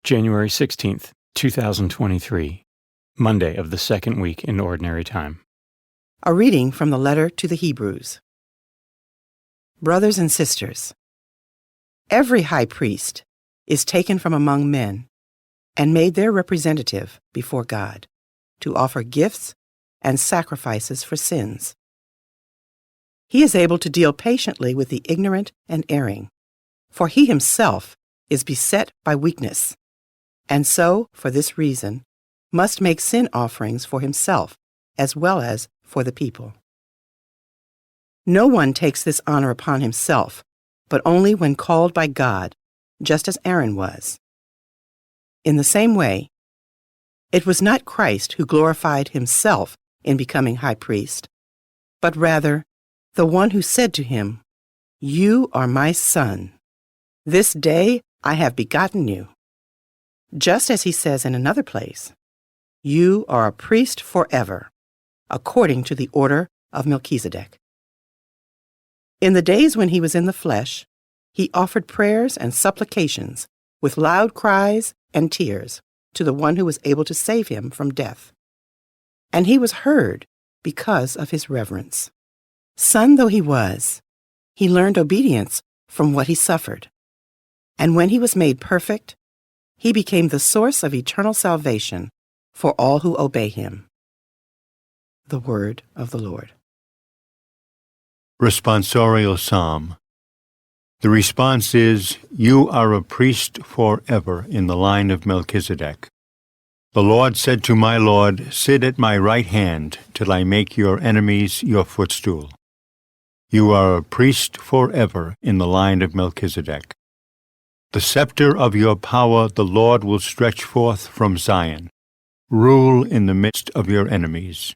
January 16th, 2023, Monday of the second week in Ordinary Time. A reading from the letter to the Hebrews. Brothers and sisters, every high priest is taken from among men and made their representative before God to offer gifts and sacrifices for sins. He is able to deal patiently with the ignorant and erring, for he himself is beset by weakness, and so, for this reason, must make sin offerings for himself as well as for the people. No one takes this honor upon himself, but only when called by God, just as Aaron was. In the same way, it was not Christ who glorified himself in becoming high priest, but rather the one who said to him, "You are my son. This day I have begotten you." Just as he says in another place, "You are a priest forever, according to the order of Melchizedek." In the days when he was in the flesh, he offered prayers and supplications with loud cries and tears to the one who was able to save him from death. And he was heard because of his reverence. Son though he was, he learned obedience from what he suffered. And when he was made perfect, he became the source of eternal salvation for all who obey him. The word of the Lord. Responsorial Psalm. The response is, "You are a priest forever in the line of Melchizedek. The Lord said to my Lord, Sit at my right hand till I make your enemies your footstool. You are a priest forever in the line of Melchizedek. The scepter of your power the Lord will stretch forth from Zion. Rule in the midst of your enemies.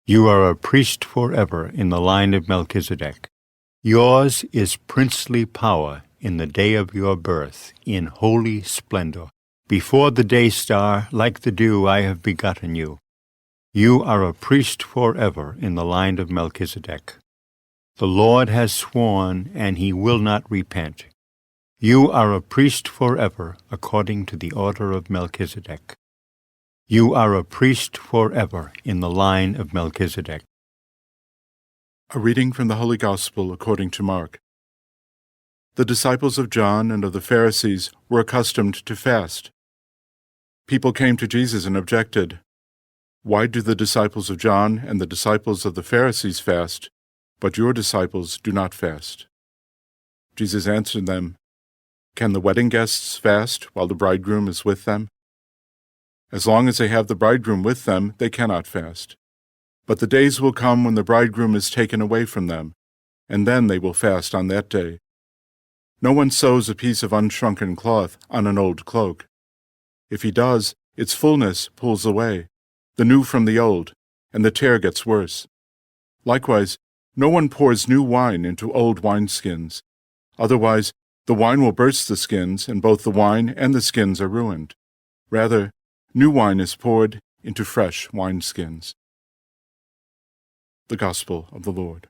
You are a priest forever in the line of Melchizedek. Yours is princely power in the day of your birth, in holy splendor. Before the day star, like the dew, I have begotten you. You are a priest forever in the line of Melchizedek. The Lord has sworn, and he will not repent. You are a priest forever, according to the order of Melchizedek. You are a priest forever in the line of Melchizedek. A reading from the Holy Gospel according to Mark. The disciples of John and of the Pharisees were accustomed to fast. People came to Jesus and objected, "Why do the disciples of John and the disciples of the Pharisees fast, but your disciples do not fast?" Jesus answered them, "Can the wedding guests fast while the bridegroom is with them? As long as they have the bridegroom with them, they cannot fast. But the days will come when the bridegroom is taken away from them, and then they will fast on that day. No one sews a piece of unshrunken cloth on an old cloak. If he does, its fullness pulls away, the new from the old, and the tear gets worse. Likewise, no one pours new wine into old wineskins. Otherwise, the wine will burst the skins, and both the wine and the skins are ruined. Rather, new wine is poured into fresh wineskins." The Gospel of the Lord.